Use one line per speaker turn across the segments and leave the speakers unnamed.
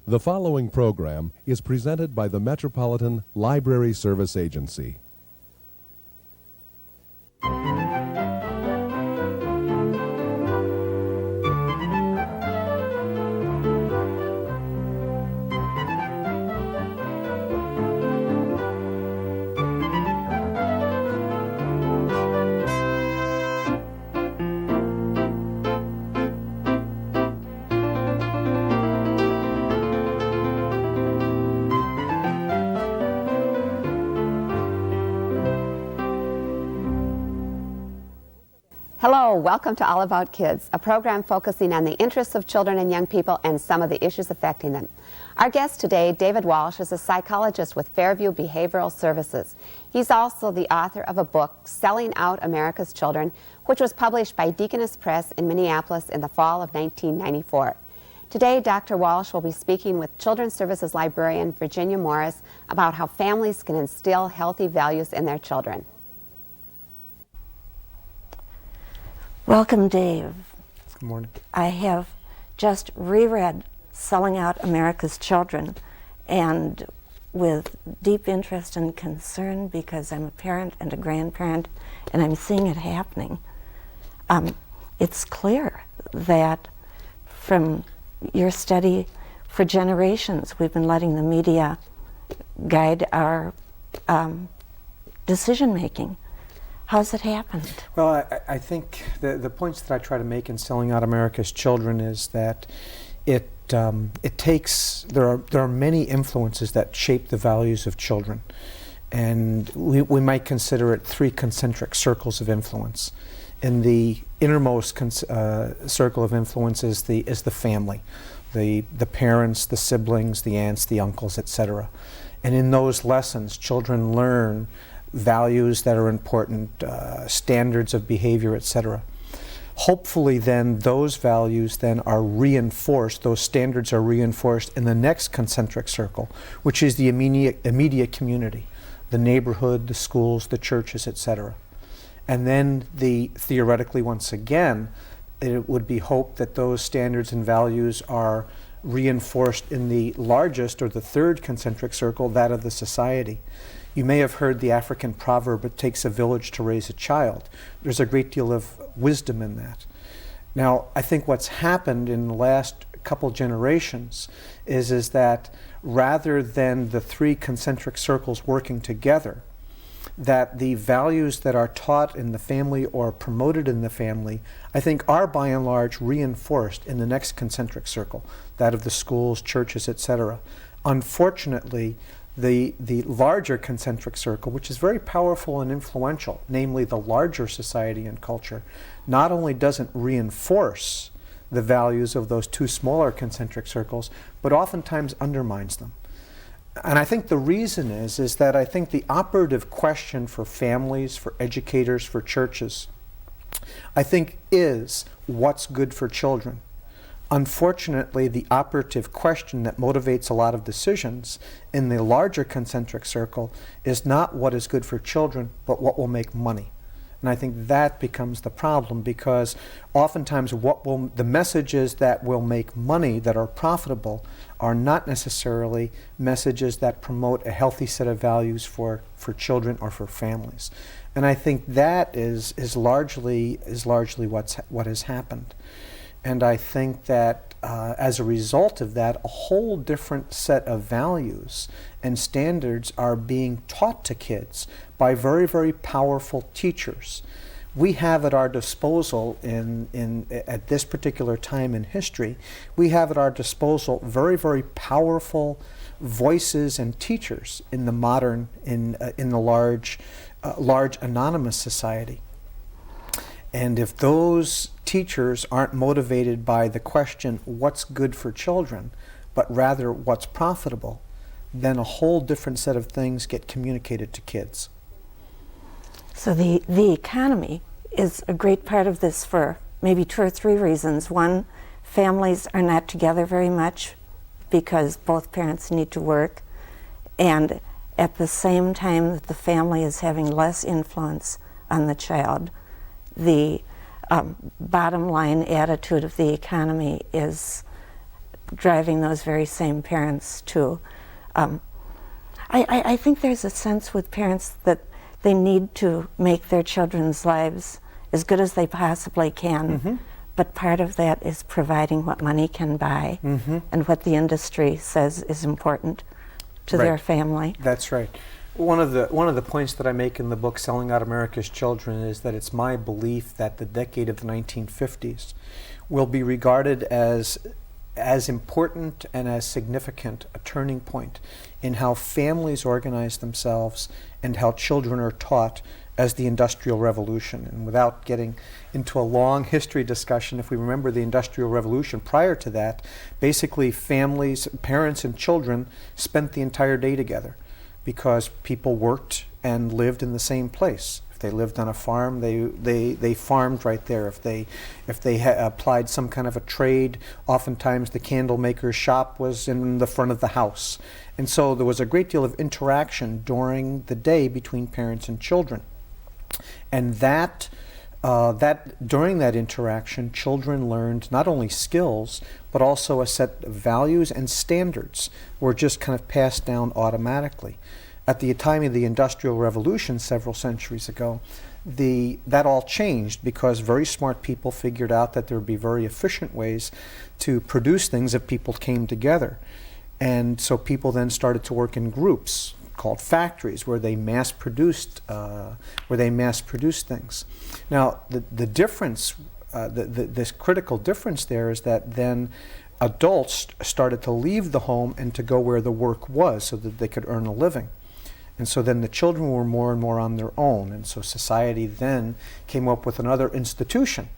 The following program is presented by the Metropolitan Library Service Agency.
Hello, welcome to All About Kids, a program focusing on the interests of children and young people and some of the issues affecting them. Our guest today, David Walsh, is a psychologist with Fairview Behavioral Services. He's also the author of a book, Selling Out America's Children, which was published by Deaconess Press in Minneapolis in the fall of 1994. Today, Dr. Walsh will be speaking with Children's Services Librarian Virginia Morris about how families can instill healthy values in their children.
Welcome, Dave.
Good morning.
I have just reread Selling Out America's Children, and with deep interest and concern because I'm a parent and a grandparent and I'm seeing it happening. It's clear that from your study for generations we've been letting the media guide our decision making. How's it happened?
Well, I think the points that I try to make in Selling Out America's Children is that it takes, there are many influences that shape the values of children, and we might consider it three concentric circles of influence. In the innermost circle of influence is the family, the parents, the siblings, the aunts, the uncles, etc. And in those lessons, children learn values that are important, standards of behavior, etc. Hopefully then those values then are reinforced, those standards are reinforced in the next concentric circle, which is the immediate community, the neighborhood, the schools, the churches, etc. And then theoretically once again, it would be hoped that those standards and values are reinforced in the largest or the third concentric circle, that of the society. You may have heard the African proverb, it takes a village to raise a child. There's a great deal of wisdom in that. Now, I think what's happened in the last couple generations is that rather than the three concentric circles working together, that the values that are taught in the family or promoted in the family, I think are by and large reinforced in the next concentric circle, that of the schools, churches, etc. Unfortunately, the larger concentric circle, which is very powerful and influential, namely the larger society and culture, not only doesn't reinforce the values of those two smaller concentric circles, but oftentimes undermines them. And I think the reason is that I think the operative question for families, for educators, for churches, I think is what's good for children. Unfortunately, the operative question that motivates a lot of decisions in the larger concentric circle is not what is good for children, but what will make money. And I think that becomes the problem, because oftentimes the messages that will make money, that are profitable, are not necessarily messages that promote a healthy set of values for children or for families. And I think that is largely what has happened. And I think that as a result of that, a whole different set of values and standards are being taught to kids by very, very powerful teachers. We have at our disposal at this particular time in history, we have at our disposal very, very powerful voices and teachers in the modern, in the large anonymous society. And if those teachers aren't motivated by the question, what's good for children, but rather what's profitable, then a whole different set of things get communicated to kids.
So the economy is a great part of this for maybe two or three reasons. One, families are not together very much because both parents need to work, and at the same time that the family is having less influence on the child, the bottom line attitude of the economy is driving those very same parents to. I think there's a sense with parents that they need to make their children's lives as good as they possibly can, but part of that is providing what money can buy and what the industry says is important to their family.
That's right. One of the points that I make in the book, Selling Out America's Children, is that it's my belief that the decade of the 1950s will be regarded as important and as significant a turning point in how families organize themselves and how children are taught as the Industrial Revolution. And without getting into a long history discussion, if we remember the Industrial Revolution, prior to that, basically families, parents and children spent the entire day together because people worked and lived in the same place. If they lived on a farm, they farmed right there. If they applied some kind of a trade, oftentimes the candle maker's shop was in the front of the house. And so there was a great deal of interaction during the day between parents and children. And that during that interaction, children learned not only skills, but also a set of values and standards were just kind of passed down automatically. At the time of the Industrial Revolution several centuries ago, that all changed because very smart people figured out that there would be very efficient ways to produce things if people came together. And so people then started to work in groups called factories, where they mass produced things. Now, the difference, this critical difference there is that then adults started to leave the home and to go where the work was so that they could earn a living. And so then the children were more and more on their own. And so society then came up with another institution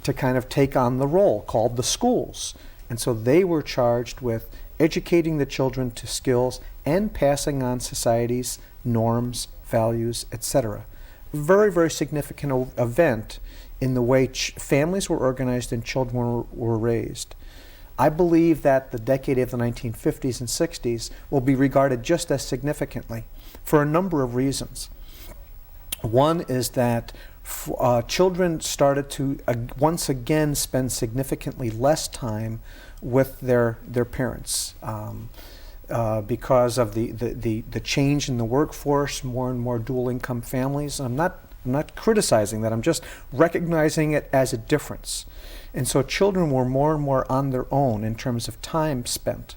to kind of take on the role called the schools. And so they were charged with educating the children to skills and passing on society's norms, values, etc. Very, very significant event in the way families were organized and children were raised. I believe that the decade of the 1950s and 60s will be regarded just as significantly for a number of reasons. One is that children started to once again spend significantly less time with their parents because of the change in the workforce, more and more dual income families. I'm not criticizing that, I'm just recognizing it as a difference. And so children were more and more on their own in terms of time spent.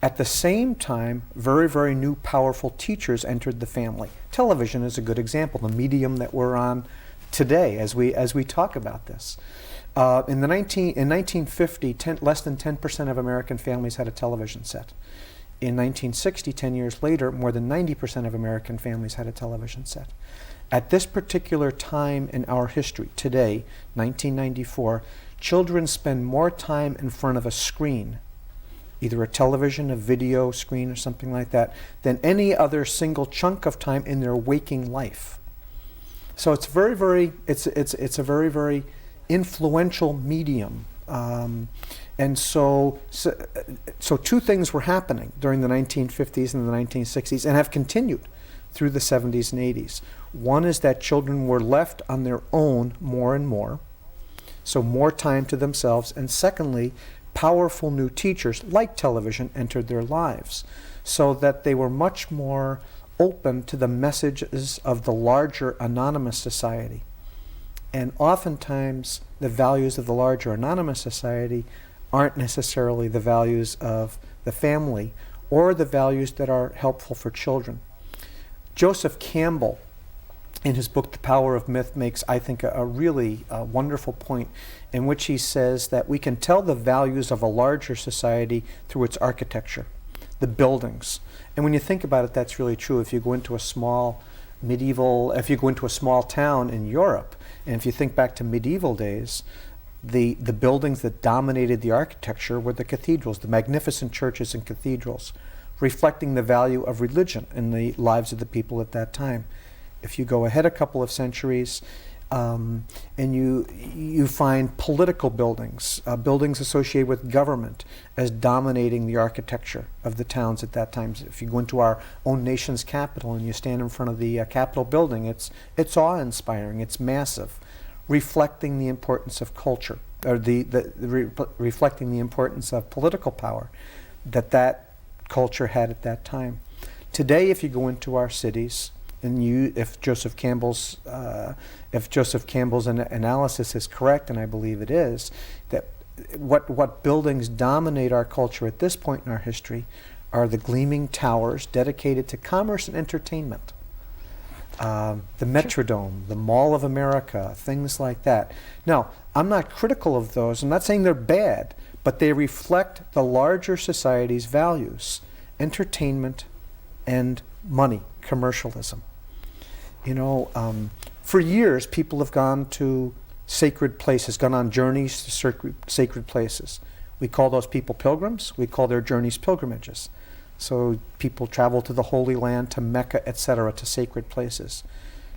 At the same time, very, very new powerful teachers entered the family. Television is a good example, the medium that we're on today as we talk about this. In 1950, less than 10% of American families had a television set. In 1960, 10 years later, more than 90% of American families had a television set. At this particular time in our history, today, 1994, children spend more time in front of a screen, either a television, a video screen, or something like that, than any other single chunk of time in their waking life. So it's very, very, it's a very, very influential medium. And so two things were happening during the 1950s and the 1960s and have continued through the 70s and 80s. One is that children were left on their own more and more, so more time to themselves. And secondly, powerful new teachers like television entered their lives, so that they were much more open to the messages of the larger anonymous society. And oftentimes, the values of the larger anonymous society aren't necessarily the values of the family or the values that are helpful for children. Joseph Campbell, in his book, The Power of Myth, makes, I think, a really wonderful point in which he says that we can tell the values of a larger society through its architecture, the buildings. And when you think about it, that's really true. If you go into a small town in Europe, and if you think back to medieval days, the buildings that dominated the architecture were the cathedrals, the magnificent churches and cathedrals, reflecting the value of religion in the lives of the people at that time. If you go ahead a couple of centuries, and you find political buildings, buildings associated with government, as dominating the architecture of the towns at that time. If you go into our own nation's capital and you stand in front of the Capitol building, it's awe-inspiring, it's massive, reflecting the importance of culture or reflecting the importance of political power that culture had at that time. Today, if you go into our cities, and if Joseph Campbell's analysis is correct, and I believe it is, that what buildings dominate our culture at this point in our history are the gleaming towers dedicated to commerce and entertainment. The Metrodome, the Mall of America, things like that. Now, I'm not critical of those. I'm not saying they're bad, but they reflect the larger society's values: entertainment and money, commercialism. For years, people have gone to sacred places, gone on journeys to sacred places. We call those people pilgrims. We call their journeys pilgrimages. So people travel to the Holy Land, to Mecca, etc., to sacred places.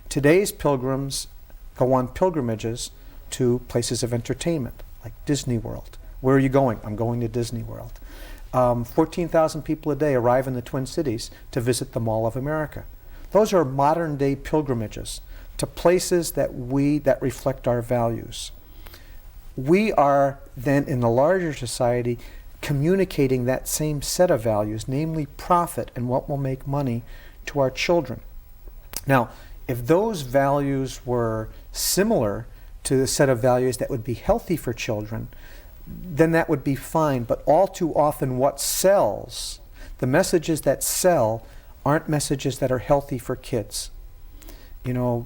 Today's pilgrims go on pilgrimages to places of entertainment, like Disney World. Where are you going? I'm going to Disney World. 14,000 people a day arrive in the Twin Cities to visit the Mall of America. Those are modern-day pilgrimages to places that reflect our values. We are then, in the larger society, communicating that same set of values, namely profit and what will make money, to our children. Now, if those values were similar to the set of values that would be healthy for children, then that would be fine. But all too often what sells, the messages that sell, aren't messages that are healthy for kids.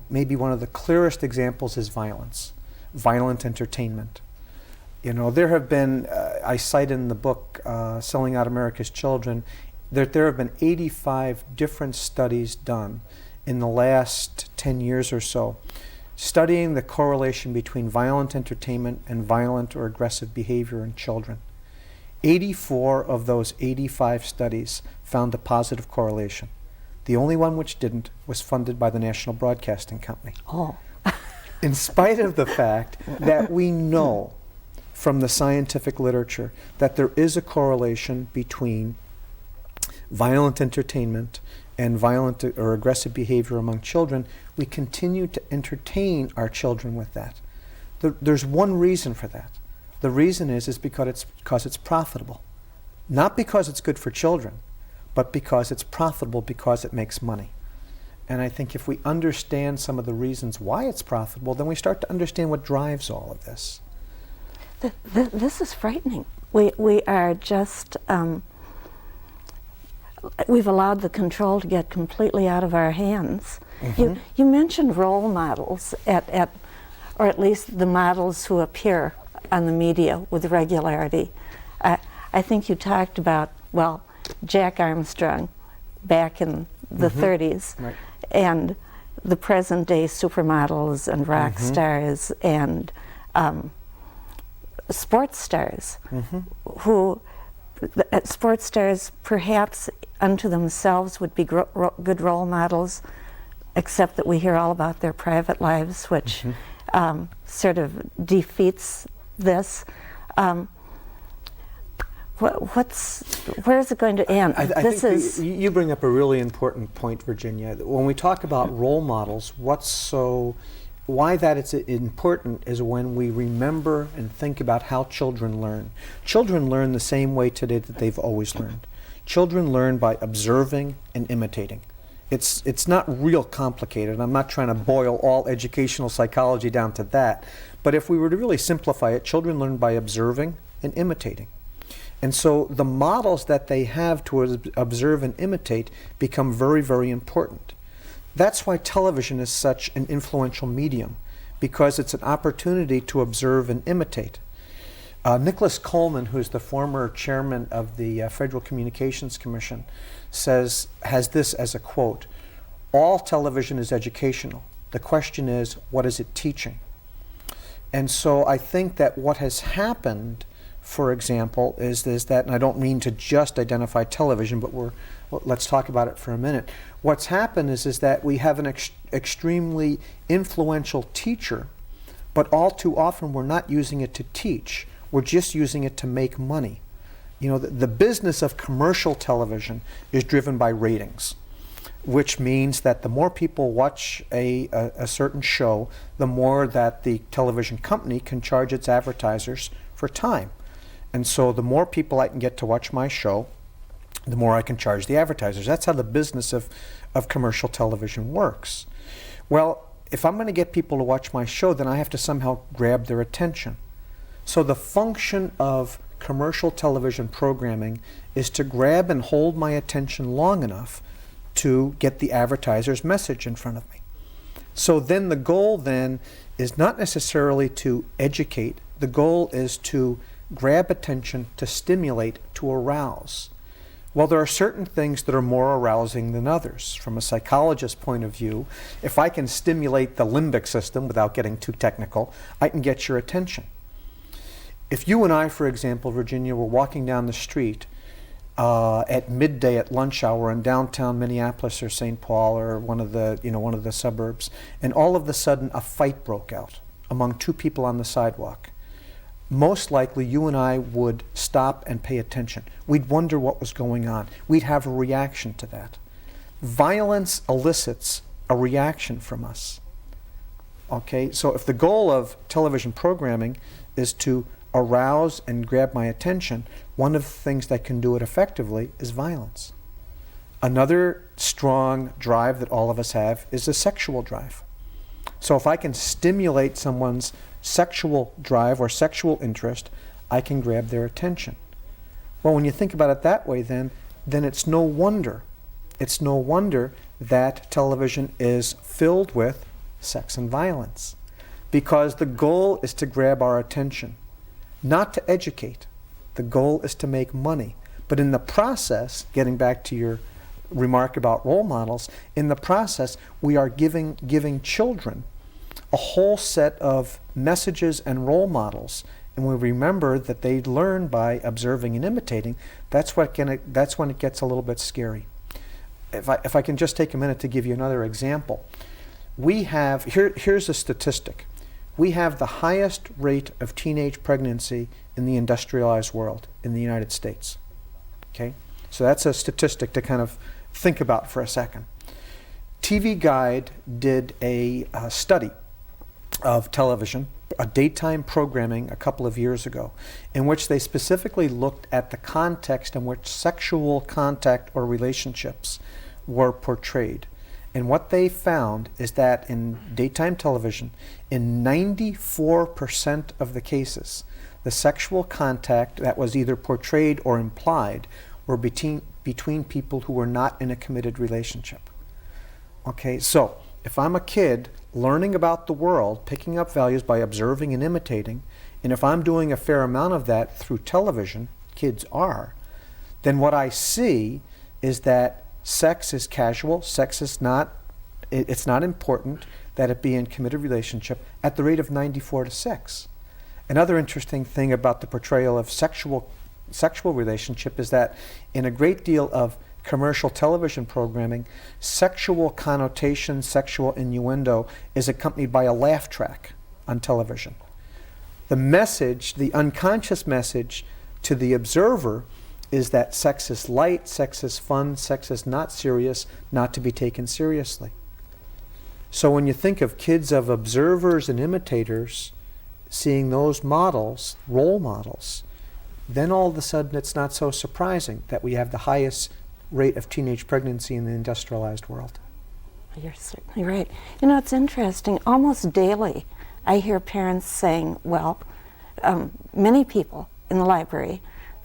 Maybe one of the clearest examples is violence, violent entertainment. There have been, I cite in the book, Selling Out America's Children, that there have been 85 different studies done in the last 10 years or so, studying the correlation between violent entertainment and violent or aggressive behavior in children. 84 of those 85 studies found a positive correlation. The only one which didn't was funded by the National Broadcasting Company.
Oh.
In spite of the fact that we know from the scientific literature that there is a correlation between violent entertainment and violent or aggressive behavior among children, we continue to entertain our children with that. There's one reason for that. The reason is because it's profitable. Not because it's good for children, but because it's profitable, because it makes money. And I think if we understand some of the reasons why it's profitable, then we start to understand what drives all of this.
This is frightening. We are just, we've allowed the control to get completely out of our hands. Mm-hmm. You mentioned role models, or at least the models who appear on the media with regularity. I think you talked about, Jack Armstrong back in the 30s, right, and the present day supermodels and rock stars and sports stars, who sports stars perhaps unto themselves would be good role models, except that we hear all about their private lives, which sort of defeats this. Where is it going to end?
I think you bring up a really important point, Virginia. When we talk about role models, why that it's important is when we remember and think about how children learn. Children learn the same way today that they've always learned. Children learn by observing and imitating. It's not real complicated. I'm not trying to boil all educational psychology down to that. But if we were to really simplify it, children learn by observing and imitating. And so the models that they have to observe and imitate become very, very important. That's why television is such an influential medium, because it's an opportunity to observe and imitate. Nicholas Coleman, who's the former chairman of the Federal Communications Commission, has this as a quote: "All television is educational. The question is, what is it teaching?" And so I think that what has happened, for example, is that, and I don't mean to just identify television, but let's talk about it for a minute. What's happened is that we have an extremely influential teacher, but all too often we're not using it to teach. We're just using it to make money. The business of commercial television is driven by ratings. which means that the more people watch a certain show, the more that the television company can charge its advertisers for time. And so the more people I can get to watch my show, the more I can charge the advertisers. That's how the business of commercial television works. Well, if I'm going to get people to watch my show, then I have to somehow grab their attention. So the function of commercial television programming is to grab and hold my attention long enough to get the advertiser's message in front of me. So then the goal then is not necessarily to educate. The goal is to grab attention, to stimulate, to arouse. Well, there are certain things that are more arousing than others. From a psychologist's point of view, if I can stimulate the limbic system without getting too technical, I can get your attention. If you and I, for example, Virginia, were walking down the street at midday at lunch hour in downtown Minneapolis or St. Paul or one of the suburbs, and all of a sudden a fight broke out among two people on the sidewalk, most likely you and I would stop and pay attention. We'd wonder what was going on. We'd have a reaction to that. Violence elicits a reaction from us. Okay, so if the goal of television programming is to arouse and grab my attention, one of the things that can do it effectively is violence. Another strong drive that all of us have is a sexual drive. So if I can stimulate someone's sexual drive or sexual interest, I can grab their attention. Well, when you think about it that way, then it's no wonder that television is filled with sex and violence, because the goal is to grab our attention, not to educate. The goal is to make money. But in the process, getting back to your remark about role models, in the process we are giving children a whole set of messages and role models, and we remember that they learn by observing and imitating. That's when it gets a little bit scary. If I can just take a minute to give you another example. Here's a statistic. We have the highest rate of teenage pregnancy in the industrialized world in the United States. Okay? So that's a statistic to kind of think about for a second. TV Guide did a study of television, a daytime programming a couple of years ago, in which they specifically looked at the context in which sexual contact or relationships were portrayed. And what they found is that in daytime television, in 94% of the cases, the sexual contact that was either portrayed or implied were between people who were not in a committed relationship. Okay, so if I'm a kid learning about the world, picking up values by observing and imitating, and if I'm doing a fair amount of that through television, kids are, then what I see is that sex is casual, sex is not, it's not important that it be in committed relationship at the rate of 94-6. Another interesting thing about the portrayal of sexual relationship is that in a great deal of commercial television programming, sexual connotation, sexual innuendo is accompanied by a laugh track on television. The message, the unconscious message to the observer is that sex is light, sex is fun, sex is not serious, not to be taken seriously. So when you think of kids of observers and imitators seeing those models, role models, then all of a sudden it's not so surprising that we have the highest rate of teenage pregnancy in the industrialized world.
You're certainly right. You know, it's interesting. Almost daily I hear parents saying, well, many people in the library,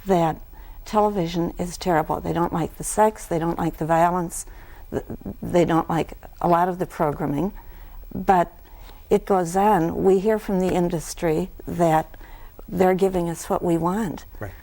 that television is terrible. They don't like the sex, they don't like the violence, they don't like a lot of the programming. But it goes on. We hear from the industry that they're giving us what we want.
Right.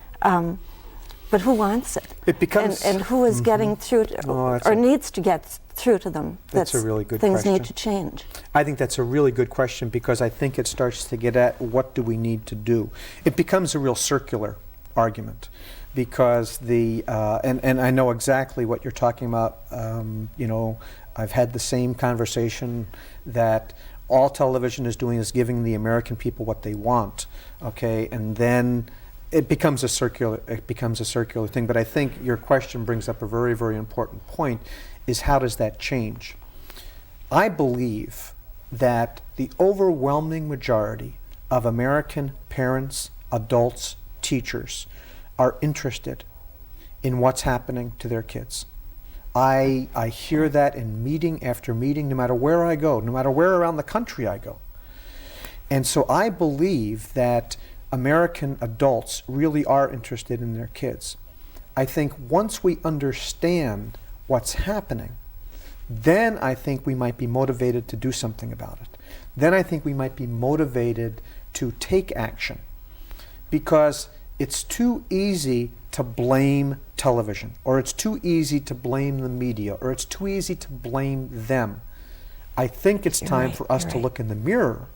But who wants it?
It becomes...
And who is getting through to, or needs to get through to them?
That's a really good
things
question.
Need to change.
I think that's a really good question, because I think it starts to get at what do we need to do. It becomes a real circular argument, because and I know exactly what you're talking about. You know, I've had the same conversation that all television is doing is giving the American people what they want, okay, and then it becomes a circular thing. But I think your question brings up a very, very important point, is how does that change? I believe that the overwhelming majority of American parents, adults, teachers are interested in what's happening to their kids. I hear that in meeting after meeting, no matter where I go, no matter where around the country I go. And so I believe that American adults really are interested in their kids. I think once we understand what's happening, then I think we might be motivated to do something about it. Then I think we might be motivated to take action, because it's too easy to blame television, or it's too easy to blame the media, or it's too easy to blame them. I think it's time for us to look in the mirror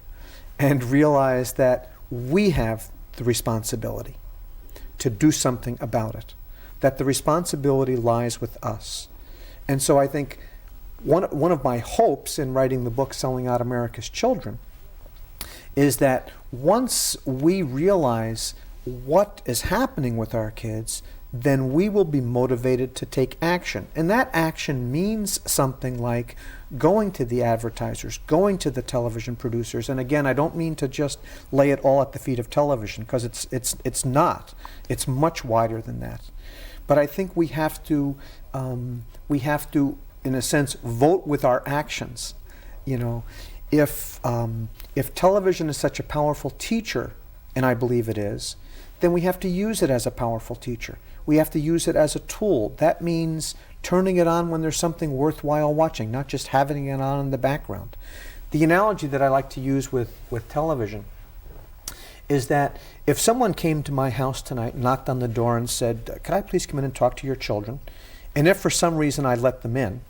and realize that we have the responsibility to do something about it, that the responsibility lies with us. And so I think one of my hopes in writing the book Selling Out America's Children is that once we realize what is happening with our kids, then we will be motivated to take action. And that action means something like going to the advertisers, going to the television producers. And again, I don't mean to just lay it all at the feet of television, because it's not. It's much wider than that. But I think we have to, in a sense, vote with our actions. You know, if television is such a powerful teacher, and I believe it is, then we have to use it as a powerful teacher. We have to use it as a tool. That means turning it on when there's something worthwhile watching, not just having it on in the background. The analogy that I like to use with television is that if someone came to my house tonight, knocked on the door and said, "Could I please come in and talk to your children?" And if for some reason I let them in,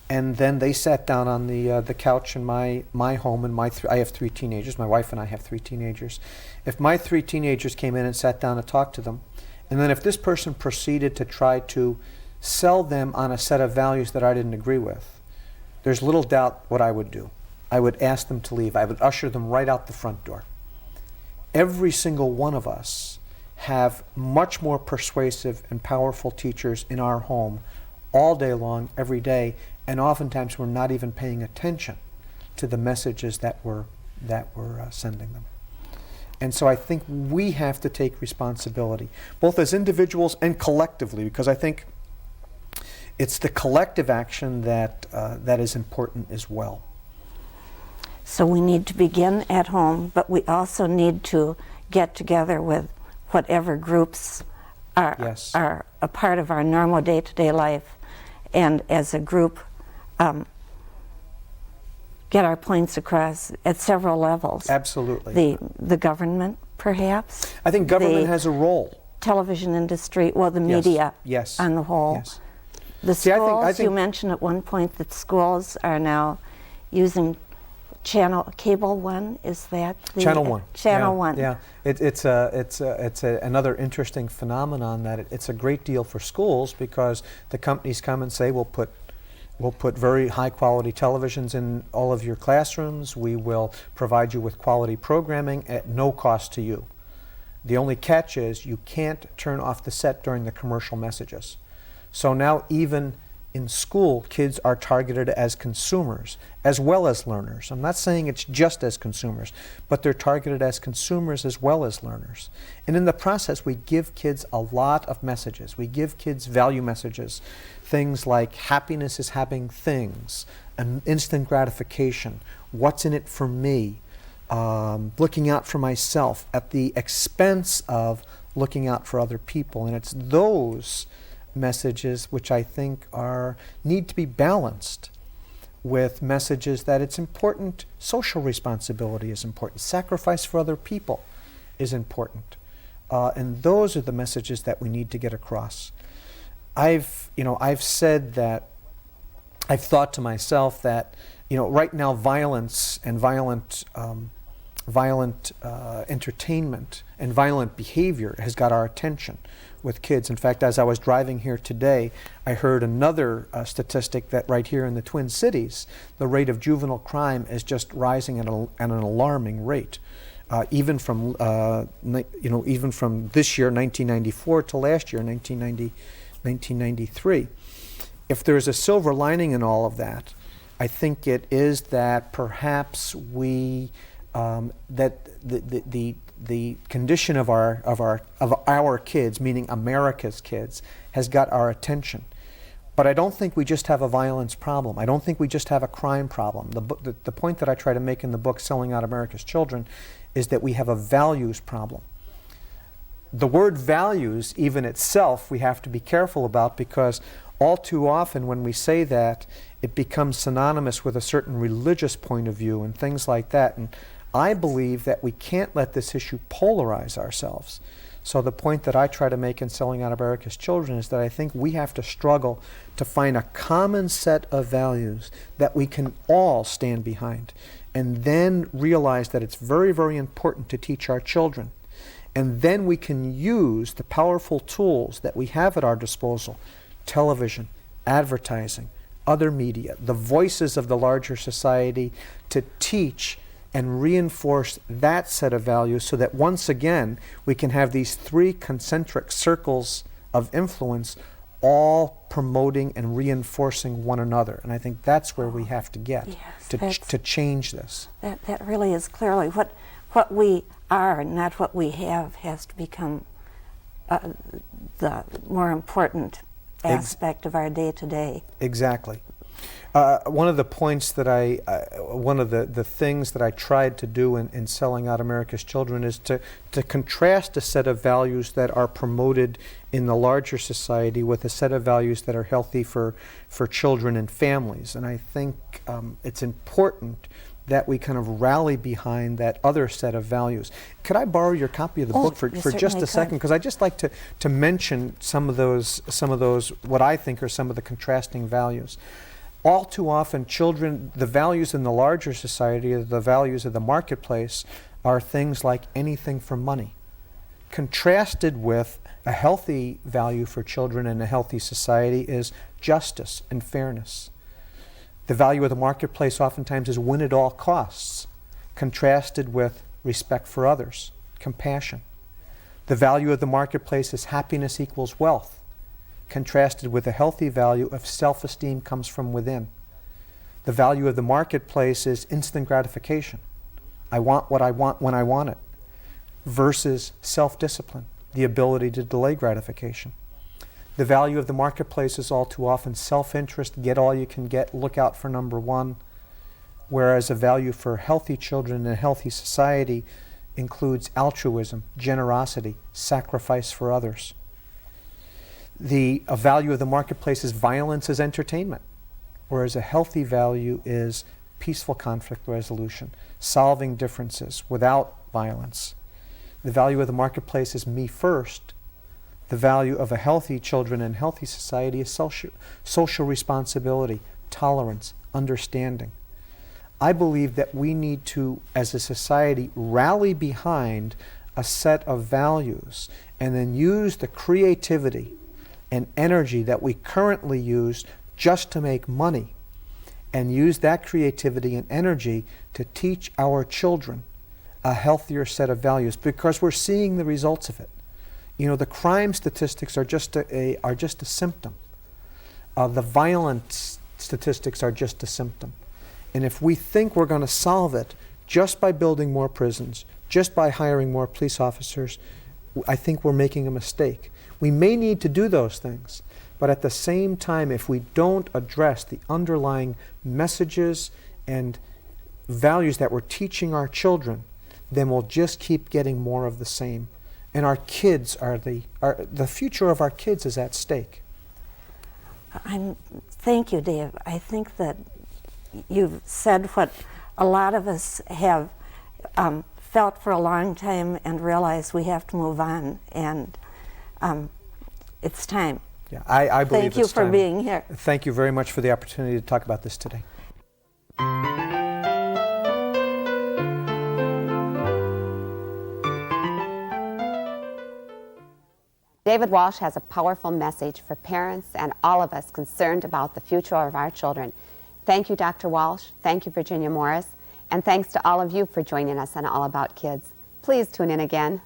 and then they sat down on the couch in my home, and I have 3 teenagers. My wife and I have 3 teenagers. If my 3 teenagers came in and sat down and talked to them, and then if this person proceeded to try to sell them on a set of values that I didn't agree with, there's little doubt what I would do. I would ask them to leave. I would usher them right out the front door. Every single one of us have much more persuasive and powerful teachers in our home all day long, every day, and oftentimes we're not even paying attention to the messages that we're sending them. And so I think we have to take responsibility, both as individuals and collectively, because I think it's the collective action that is important as well.
So we need to begin at home, but we also need to get together with whatever groups are a part of our normal day-to-day life, and as a group get our points across at several levels.
Absolutely.
The government, perhaps.
I think government has a role.
Television industry, well, the media on the whole.
Yes.
The schools, I think you mentioned at one point that schools are now using Cable One, is that the
Channel One?
Channel One.
Yeah, it's another interesting phenomenon that it's a great deal for schools, because the companies come and say, we'll put very high quality televisions in all of your classrooms. We will provide you with quality programming at no cost to you. The only catch is you can't turn off the set during the commercial messages. So now even in school, kids are targeted as consumers as well as learners. I'm not saying it's just as consumers, but they're targeted as consumers as well as learners. And in the process, we give kids a lot of messages. We give kids value messages, things like happiness is having things, an instant gratification, what's in it for me, looking out for myself at the expense of looking out for other people. And it's those messages which I think need to be balanced with messages that it's important, social responsibility is important, sacrifice for other people is important. And those are the messages that we need to get across. I've said that, I've thought to myself that, right now violence and violent entertainment and violent behavior has got our attention with kids. In fact, as I was driving here today, I heard another statistic that right here in the Twin Cities, the rate of juvenile crime is just rising at an alarming rate. Even from this year, 1994, to last year, 1993. If there's a silver lining in all of that, I think it is that perhaps we that the condition of our kids, meaning America's kids, has got our attention. But I don't think we just have a violence problem. I don't think we just have a crime problem. The point that I try to make in the book, Selling Out America's Children, is that we have a values problem. The word values, even itself, we have to be careful about, because all too often when we say that, it becomes synonymous with a certain religious point of view and things like that. And I believe that we can't let this issue polarize ourselves. So the point that I try to make in Selling Out America's Children is that I think we have to struggle to find a common set of values that we can all stand behind, and then realize that it's very, very important to teach our children. And then we can use the powerful tools that we have at our disposal: television, advertising, other media, the voices of the larger society, to teach and reinforce that set of values, so that once again we can have these three concentric circles of influence, all promoting and reinforcing one another. And I think that's where we have to get to change this.
That really is clearly what we are, not what we have, has to become the more important aspect of our day-to-day.
Exactly. One of the points that one of the things that I tried to do in Selling Out America's Children is to contrast a set of values that are promoted in the larger society with a set of values that are healthy for children and families. And I think it's important that we kind of rally behind that other set of values. Could I borrow your copy of the book for just a second? Because I'd just like to mention some of those, what I think are some of the contrasting values. All too often, children, the values in the larger society, the values of the marketplace, are things like anything for money, contrasted with a healthy value for children in a healthy society is justice and fairness. The value of the marketplace oftentimes is win at all costs, contrasted with respect for others, compassion. The value of the marketplace is happiness equals wealth, contrasted with a healthy value of self-esteem comes from within. The value of the marketplace is instant gratification. I want what I want when I want it, versus self-discipline, the ability to delay gratification. The value of the marketplace is all too often self-interest, get all you can get, look out for number one, whereas a value for healthy children in a healthy society includes altruism, generosity, sacrifice for others. The value of the marketplace is violence as entertainment, whereas a healthy value is peaceful conflict resolution, solving differences without violence. The value of the marketplace is me first. The value of a healthy children and healthy society is social responsibility, tolerance, understanding. I believe that we need to, as a society, rally behind a set of values and then use the creativity and energy that we currently use just to make money, and use that creativity and energy to teach our children a healthier set of values, because we're seeing the results of it. You know, the crime statistics are just a symptom. The violence statistics are just a symptom. And if we think we're going to solve it just by building more prisons, just by hiring more police officers, I think we're making a mistake. We may need to do those things, but at the same time, if we don't address the underlying messages and values that we're teaching our children, then we'll just keep getting more of the same. And our kids the future of our kids is at stake.
Thank you, Dave. I think that you've said what a lot of us have felt for a long time and realized we have to move on, and it's time.
Yeah, I believe
Thank you
it's
for
time.
being here.
Thank you very much for the opportunity to talk about this today.
David Walsh has a powerful message for parents and all of us concerned about the future of our children. Thank you, Dr. Walsh. Thank you, Virginia Morris. And thanks to all of you for joining us on All About Kids. Please tune in again.